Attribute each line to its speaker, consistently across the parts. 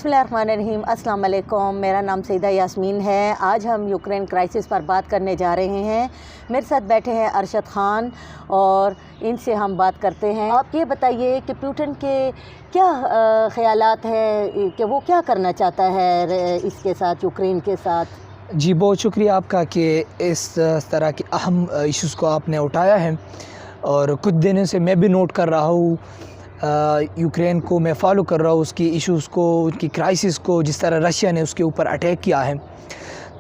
Speaker 1: बिस्मिल्लाहिर्रहमानिर्रहीम, अस्सलाम वालेकुम। मेरा नाम सईदा यास्मीन है। आज हम यूक्रेन क्राइसिस पर बात करने जा रहे हैं। मेरे साथ बैठे हैं अरशद ख़ान और इनसे हम बात करते हैं। आप ये बताइए कि पुतिन के क्या ख़यालात हैं कि वो क्या करना चाहता है इसके साथ, यूक्रेन के साथ।
Speaker 2: जी, बहुत शुक्रिया आपका कि इस तरह के अहम इश्यूज़ को आपने उठाया है। और कुछ दिनों से मैं भी नोट कर रहा हूँ, यूक्रेन को मैं फ़ॉलो कर रहा हूँ, उसकी इश्यूज़ को, उनकी क्राइसिस को, जिस तरह रशिया ने उसके ऊपर अटैक किया है।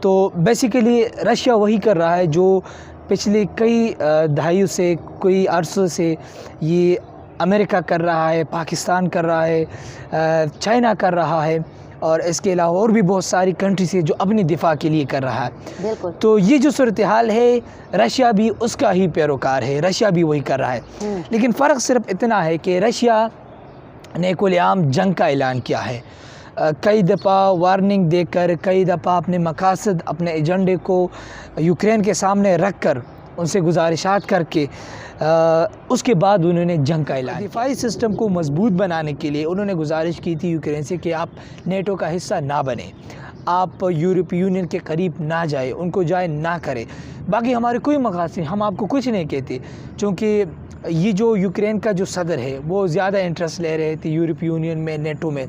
Speaker 2: तो बेसिकली रशिया वही कर रहा है जो पिछले कई दहाइयों से, कई अरसों से ये अमेरिका कर रहा है, पाकिस्तान कर रहा है, चाइना कर रहा है, और इसके अलावा और भी बहुत सारी कंट्रीज है जो अपनी दिफा के लिए कर रहा है।
Speaker 1: बिल्कुल।
Speaker 2: तो ये जो सूरत हाल है, रशिया भी उसका ही पैरोकार है, रशिया भी वही कर रहा है। लेकिन फ़र्क सिर्फ इतना है कि रशिया ने खुलेआम जंग का ऐलान किया है। कई दफ़ा वार्निंग देकर, कई दफ़ा अपने मकासद, अपने एजेंडे को यूक्रेन के सामने रख कर, उनसे गुजारिशात करके उसके बाद उन्होंने जंग का ऐलान। दिफाई सिस्टम को मजबूत बनाने के लिए उन्होंने गुजारिश की थी यूक्रेन से कि आप नेटो का हिस्सा ना बने, आप यूरोपीय यूनियन के करीब ना जाए, उनको जाए ना करें। बाकी हमारे कोई मकासद, हम आपको कुछ नहीं कहते, क्योंकि ये जो यूक्रेन का जो सदर है वो ज़्यादा इंटरेस्ट ले रहे थे यूरोपीय यूनियन में, नेटो में।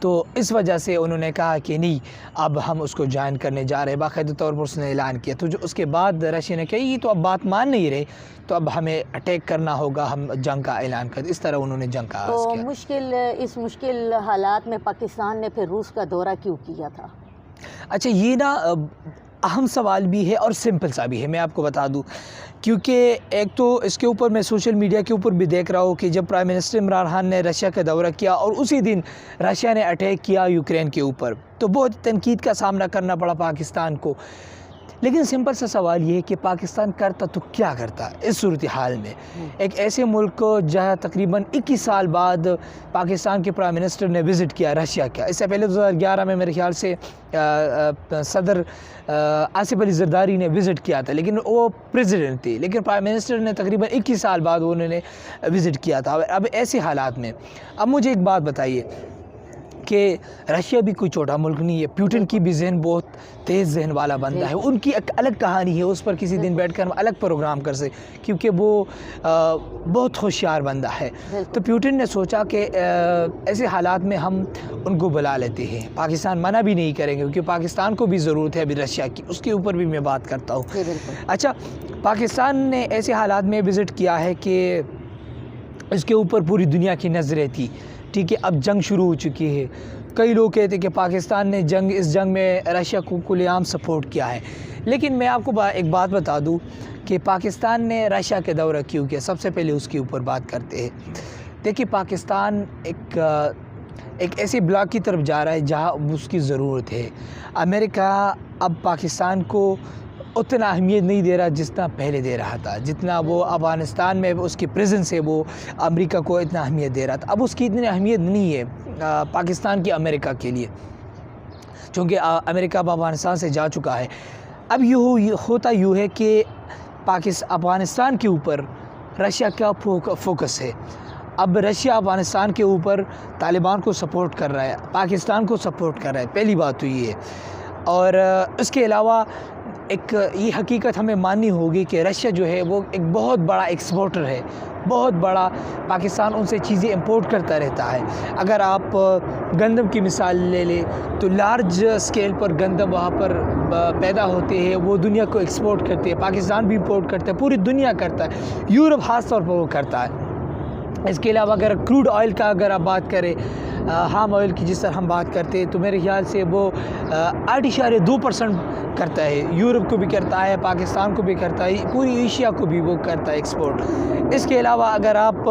Speaker 2: तो इस वजह से उन्होंने कहा कि नहीं, अब हम उसको ज्वाइन करने जा रहे हैं, बाकायदा तौर पर उसने ऐलान किया। तो जो उसके बाद रशिया ने कहा ये तो अब बात मान नहीं रहे, तो अब हमें अटैक करना होगा, हम जंग का ऐलान कर, इस तरह उन्होंने जंग का आगाज़ किया।
Speaker 1: इस मुश्किल हालात में पाकिस्तान ने फिर रूस का दौरा क्यों किया था?
Speaker 2: अच्छा, ये ना अहम सवाल भी है और सिंपल सा भी है, मैं आपको बता दूं। क्योंकि एक तो इसके ऊपर मैं सोशल मीडिया के ऊपर भी देख रहा हूँ कि जब प्राइम मिनिस्टर इमरान खान ने रशिया का दौरा किया और उसी दिन रशिया ने अटैक किया यूक्रेन के ऊपर, तो बहुत तनकीद का सामना करना पड़ा पाकिस्तान को। लेकिन सिंपल सा सवाल ये है कि पाकिस्तान करता तो क्या करता इस सूरत हाल में। एक ऐसे मुल्क को जहाँ तकरीबन 21 साल बाद पाकिस्तान के प्राइम मिनिस्टर ने विज़िट किया रशिया का। इससे पहले 2011 में मेरे ख्याल से सदर आसिफ अली ज़रदारी ने विज़िट किया था, लेकिन वो प्रेसिडेंट थे। लेकिन प्राइम मिनिस्टर ने तकरीबन 21 साल बाद उन्होंने विज़िट किया था। अब ऐसे हालात में अब मुझे एक बात बताइए कि रशिया भी कोई छोटा मुल्क नहीं है। पुतिन की भी जहन बहुत तेज़ जहन वाला बंदा है, उनकी एक अलग कहानी है, उस पर किसी दिन बैठकर हम अलग प्रोग्राम कर सकें, क्योंकि वो बहुत होशियार बंदा है। तो पुतिन ने सोचा कि ऐसे हालात में हम उनको बुला लेते हैं, पाकिस्तान मना भी नहीं करेंगे, क्योंकि पाकिस्तान को भी ज़रूरत है अभी रशिया की, उसके ऊपर भी मैं बात करता हूँ। अच्छा, पाकिस्तान ने ऐसे हालात में विज़िट किया है कि इसके ऊपर पूरी दुनिया की नज़रें थी। ठीक है, अब जंग शुरू हो चुकी है। कई लोग कहते हैं कि पाकिस्तान ने इस जंग में रशिया को खुलेआम सपोर्ट किया है। लेकिन मैं आपको एक बात बता दूं कि पाकिस्तान ने रशिया के दौरा क्यों किया। सबसे पहले उसके ऊपर बात करते हैं। देखिए, पाकिस्तान एक ऐसे ब्लॉक की तरफ जा रहा है जहां उसकी ज़रूरत है। अमेरिका अब पाकिस्तान को उतना अहमियत नहीं दे रहा जितना पहले दे रहा था। जितना वो अफ़गानिस्तान में उसकी प्रेजेंस है, वो अमेरिका को इतना अहमियत दे रहा था, अब उसकी इतनी अहमियत नहीं है पाकिस्तान की अमेरिका के लिए, क्योंकि अमेरिका अफ़गानिस्तान से जा चुका है। अब होता यूँ है कि अफ़गानिस्तान के ऊपर रशिया का फोकस है। अब रशिया अफ़गानिस्तान के ऊपर तालिबान को सपोर्ट कर रहा है, पाकिस्तान को सपोर्ट कर रहा है। पहली बात तो ये है। और इसके अलावा एक ये हकीकत हमें माननी होगी कि रशिया जो है वो एक बहुत बड़ा एक्सपोर्टर है, बहुत बड़ा। पाकिस्तान उनसे चीज़ें इंपोर्ट करता रहता है। अगर आप गंदम की मिसाल ले लें तो लार्ज स्केल पर गंदम वहाँ पर पैदा होते हैं, वो दुनिया को एक्सपोर्ट करते हैं। पाकिस्तान भी इंपोर्ट करता है, पूरी दुनिया करता है, यूरोप ख़ास तौर पर वो करता है। इसके अलावा अगर क्रूड ऑयल का अगर आप बात करें, हाम ऑयल की जिस तरह हम बात करते हैं, तो मेरे ख्याल से वो 8.2% करता है। यूरोप को भी करता है, पाकिस्तान को भी करता है, पूरी एशिया को भी वो करता है एक्सपोर्ट। इसके अलावा अगर आप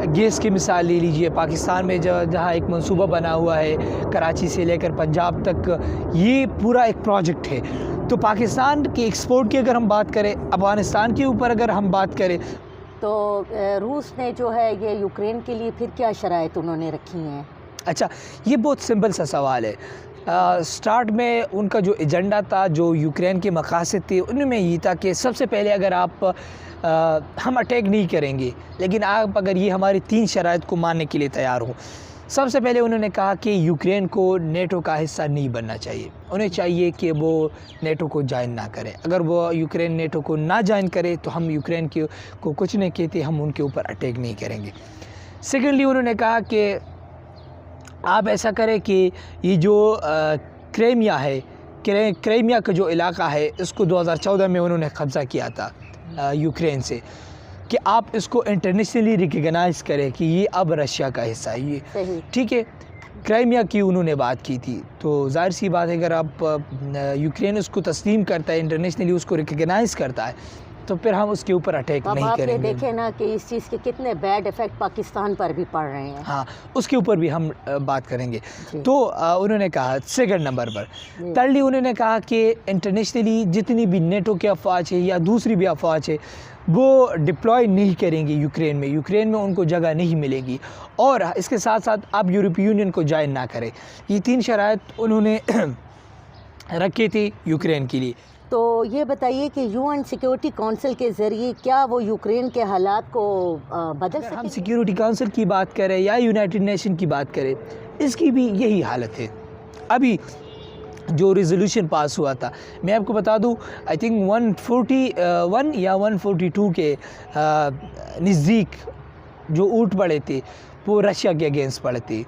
Speaker 2: गैस की मिसाल ले लीजिए, पाकिस्तान में जहाँ एक मंसूबा बना हुआ है कराची से लेकर पंजाब तक, ये पूरा एक प्रोजेक्ट है। तो पाकिस्तान के एक्सपोर्ट की अगर हम बात करें, अफ़गानिस्तान के ऊपर अगर हम बात करें,
Speaker 1: तो रूस ने जो है ये यूक्रेन के लिए फिर क्या शराइत उन्होंने रखी हैं? अच्छा,
Speaker 2: ये बहुत सिंपल सा सवाल है। स्टार्ट में उनका जो एजेंडा था, जो यूक्रेन के मकासद थे, उनमें ये था कि सबसे पहले अगर हम अटैक नहीं करेंगे, लेकिन आप अगर ये हमारी 3 शराइत को मानने के लिए तैयार हो। सबसे पहले उन्होंने कहा कि यूक्रेन को नेटो का हिस्सा नहीं बनना चाहिए, उन्हें चाहिए कि वो नेटो को ज्वाइन ना करें। अगर वो यूक्रेन नेटो को ना ज्वाइन करे तो हम यूक्रेन को कुछ नहीं कहते, हम उनके ऊपर अटैक नहीं करेंगे। सेकेंडली उन्होंने कहा कि आप ऐसा करें कि ये जो क्रीमिया है, क्रीमिया का जो इलाका है, इसको 2014 में उन्होंने कब्ज़ा किया था यूक्रेन से, कि आप इसको इंटरनेशनली रिकग्नाइज़ करें कि ये अब रशिया का हिस्सा है। ये ठीक है, क्राइमिया की उन्होंने बात की थी। तो जाहिर सी बात है, अगर आप यूक्रेन उसको तस्लीम करता है, इंटरनेशनली उसको रिकग्नाइज़ करता है, तो फिर हम उसके ऊपर अटैक नहीं करेंगे।
Speaker 1: आपने देखे ना कि इस चीज़ के कितने बैड इफ़ेक्ट पाकिस्तान पर भी पड़ रहे हैं।
Speaker 2: हाँ, उसके ऊपर भी हम बात करेंगे। तो उन्होंने कहा सेकंड नंबर पर, thirdly उन्होंने कहा कि इंटरनेशनली जितनी भी नेटो की अफवाज है या दूसरी भी अफवाज है, वो डिप्लॉय नहीं करेंगे यूक्रेन में उनको जगह नहीं मिलेगी, और इसके साथ साथ आप यूरोपीय यूनियन को ज्वाइन ना करें। ये 3 शराइत उन्होंने रखे थे यूक्रेन के लिए।
Speaker 1: तो ये बताइए कि यूएन सिक्योरिटी काउंसिल के ज़रिए क्या वो यूक्रेन के हालात को बदल सकेंगे?
Speaker 2: हम सिक्योरिटी काउंसिल की बात करें या यूनाइटेड नेशन की बात करें, इसकी भी यही हालत है। अभी जो रिजोल्यूशन पास हुआ था, मैं आपको बता दूं, आई थिंक 141 या 142 के नज़दीक जो ऊट पड़े थे वो रशिया के अगेंस्ट पड़े थे।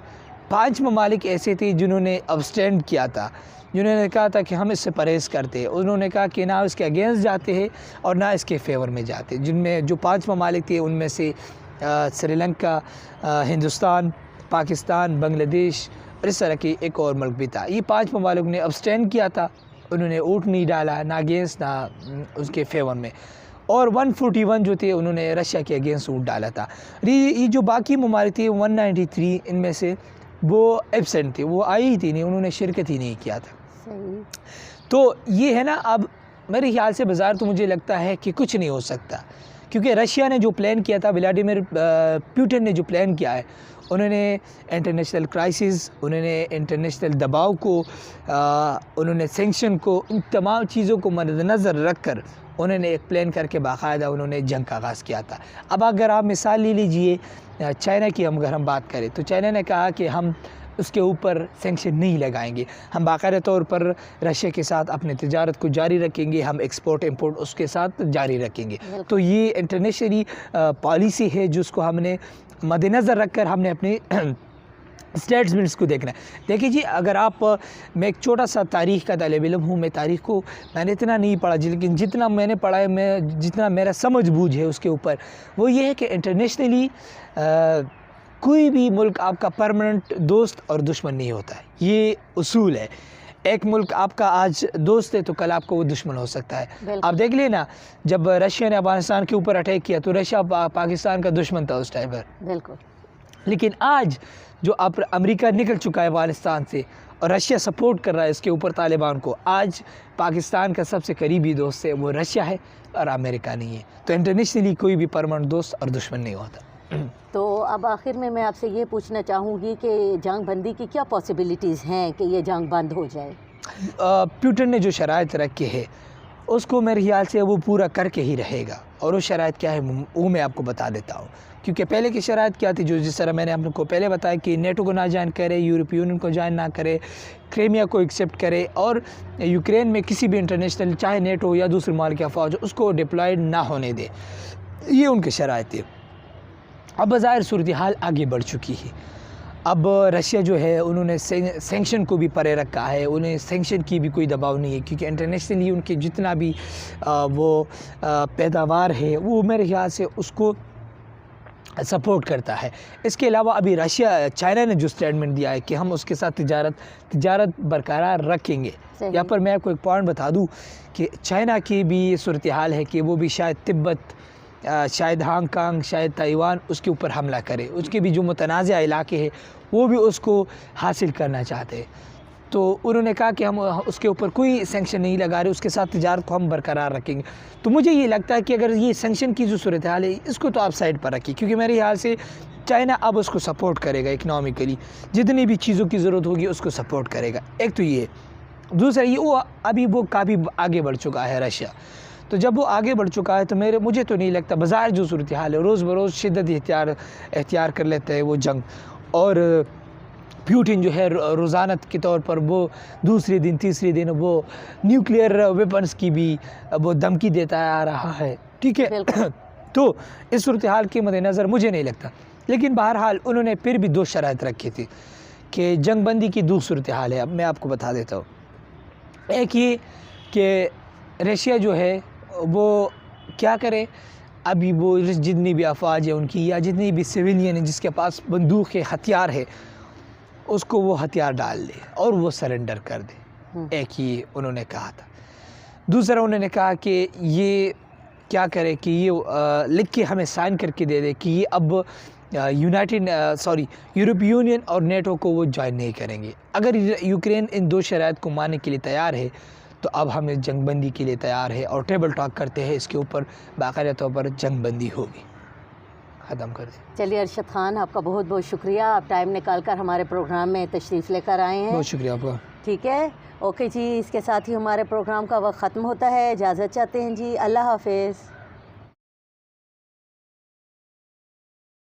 Speaker 2: 5 ममालिक ऐसे थे जिन्होंने अब्सटेंड किया था, जिन्होंने कहा था कि हम इससे परहेज़ करते हैं। उन्होंने कहा कि ना इसके अगेंस्ट जाते हैं और ना इसके फेवर में जाते। जिनमें जो 5 ममालिक थे उनमें से श्रीलंका, हिंदुस्तान, पाकिस्तान, बांग्लादेश और इस तरह की एक और मुल्क भी था। ये 5 ममालिक ने अब्सटेंड किया था, उन्होंने वोट नहीं डाला, ना अगेंस्ट ना उसके फेवर में। और 141 जो थे उन्होंने रशिया के अगेंस्ट वोट डाला था। ये जो बाकी ममालिक थे 193, इनमें से वो एब्सेंट थे, वो आई ही थी नहीं, उन्होंने शिरकत ही नहीं किया था। तो ये है ना, अब मेरे ख्याल से बाज़ार तो मुझे लगता है कि कुछ नहीं हो सकता, क्योंकि रशिया ने जो प्लान किया था, व्लादिमीर पुतिन ने जो प्लान किया है, उन्होंने इंटरनेशनल क्राइसिस, उन्होंने इंटरनेशनल दबाव को, उन्होंने सैंक्शन को, इन तमाम चीज़ों को मद्देनज़र रख कर उन्होंने एक प्लान करके बाकायदा उन्होंने जंग का आगाज़ किया था। अब अगर आप मिसाल ले लीजिए चाइना की, अगर हम बात करें तो चाइना ने कहा कि हम उसके ऊपर सैंक्शन नहीं लगाएंगे, हम बाकायदा तौर पर रशिया के साथ अपने तिजारत को जारी रखेंगे, हम एक्सपोर्ट इंपोर्ट उसके साथ जारी रखेंगे। तो ये इंटरनेशनली पॉलिसी है जिसको हमने मद्देनज़र रख कर हमने अपने स्टेटमेंट्स को देखना है। देखिए जी, अगर आप, मैं एक छोटा सा तारीख़ का तालिब इल्म हूँ, मैं तारीख़ को मैंने इतना नहीं पढ़ा, लेकिन जितना मैंने पढ़ा है, मैं जितना मेरा समझ बूझ है उसके ऊपर, वो ये है कि इंटरनेशनली कोई भी मुल्क आपका परमानेंट दोस्त और दुश्मन नहीं होता है। ये उसूल है। एक मुल्क आपका आज दोस्त है तो कल आपको वो दुश्मन हो सकता है। आप देख लेना, जब रशिया ने अफगानिस्तान के ऊपर अटैक किया तो रशिया पाकिस्तान का दुश्मन था उस टाइम पर।
Speaker 1: बिल्कुल।
Speaker 2: लेकिन आज जो अमेरिका निकल चुका है अफगानिस्तान से और रशिया सपोर्ट कर रहा है इसके ऊपर तालिबान को, आज पाकिस्तान का सबसे करीबी दोस्त है वो रशिया है और अमेरिका नहीं है। तो इंटरनेशनली कोई भी परमानेंट दोस्त और दुश्मन नहीं होता।
Speaker 1: तो अब आखिर में मैं आपसे ये पूछना चाहूँगी कि जंग बंदी की क्या पॉसिबिलिटीज़ हैं कि ये जंग बंद हो जाए?
Speaker 2: पुतिन ने जो शराइत रखी है उसको मेरे ख्याल से वो पूरा करके ही रहेगा, और वो शराइत क्या है वो मैं आपको बता देता हूँ। क्योंकि पहले की शराइत क्या थी, जो जिस तरह मैंने आपको पहले बताया कि नेटो को ना ज्वाइन करे, यूरोपीय यूनियन को ज्वाइन ना करे, क्रीमिया को एक्सेप्ट करे, और यूक्रेन में किसी भी इंटरनेशनल चाहे नेटो या दूसरे मुल्क की अफवाज उसको डिप्लॉयड ना होने दे। ये उनकी शराइत थी। अब बज़ाहिर सूरत हाल आगे बढ़ चुकी है। अब रशिया जो है उन्होंने सैंक्शन को भी परे रखा है, उन्हें सैंक्शन की भी कोई दबाव नहीं है, क्योंकि इंटरनेशनली उनके जितना भी वो पैदावार है वो मेरे ख्याल से उसको सपोर्ट करता है। इसके अलावा अभी चाइना ने जो स्टेटमेंट दिया है कि हम उसके साथ तिजारत बरकरार रखेंगे। यहाँ पर मैं आपको एक पॉइंट बता दूँ कि चाइना की भी ये सूरत हाल है कि वो भी शायद तिब्बत, शायद हांगकांग, शायद ताइवान उसके ऊपर हमला करे, उसके भी जो मुतनाज़ा इलाके हैं वो भी उसको हासिल करना चाहते हैं। तो उन्होंने कहा कि हम उसके ऊपर कोई सैंक्शन नहीं लगा रहे, उसके साथ तिजारत को हम बरकरार रखेंगे। तो मुझे ये लगता है कि अगर ये सैंक्शन की जो सूरत हाल है इसको तो आप साइड पर रखिए, क्योंकि मेरे ख्याल से चाइना अब उसको सपोर्ट करेगा इकनॉमिकली, जितनी भी चीज़ों की ज़रूरत होगी उसको सपोर्ट करेगा। एक तो ये, दूसरा ये वो काफ़ी आगे बढ़ चुका है रशिया। तो जब वो आगे बढ़ चुका है तो मुझे तो नहीं लगता, बाज़ार जो सूरत हाल है रोज़ बरोज़ शिद्दत एहतियार कर लेते हैं वो जंग, और पुतिन जो है रोज़ाना के तौर पर वो दूसरे दिन तीसरे दिन वो न्यूक्लियर वेपन्स की भी वो धमकी देता आ रहा है, ठीक है। तो इस सूरत हाल के मद्देनज़र मुझे नहीं लगता, लेकिन बहरहाल उन्होंने फिर भी 2 शराइत रखी थी कि जंगबंदी की 2 सूरत हाल है। अब मैं आपको बता देता हूँ। एक ये कि रशिया जो है वो क्या करे, अभी वो जितनी भी अफवाज है उनकी या जितनी भी सिविलियन है जिसके पास बंदूक है, हथियार है, उसको वो हथियार डाल दे और वो सरेंडर कर दे। एक ये उन्होंने कहा था। दूसरा उन्होंने कहा कि ये क्या करे कि ये लिख के हमें साइन करके दे दे कि ये अब यूरोपीय यूनियन और नेटो को वो ज्वाइन नहीं करेंगे। अगर यूक्रेन इन 2 शराइत को मानने के लिए तैयार है तो अब हम इस जंगबंदी के लिए तैयार है और टेबल टॉक करते हैं, इसके ऊपर बाकायदा तौर पर जंगबंदी होगी। ख़त्म कर दें।
Speaker 1: चलिए अरशद खान, आपका बहुत बहुत शुक्रिया, आप टाइम निकाल कर हमारे प्रोग्राम में तशरीफ़ लेकर आए हैं।
Speaker 2: बहुत शुक्रिया आपका।
Speaker 1: ठीक है, ओके जी, इसके साथ ही हमारे प्रोग्राम का वक्त ख़त्म होता है। इजाज़त चाहते हैं जी, अल्लाह हाफिज़।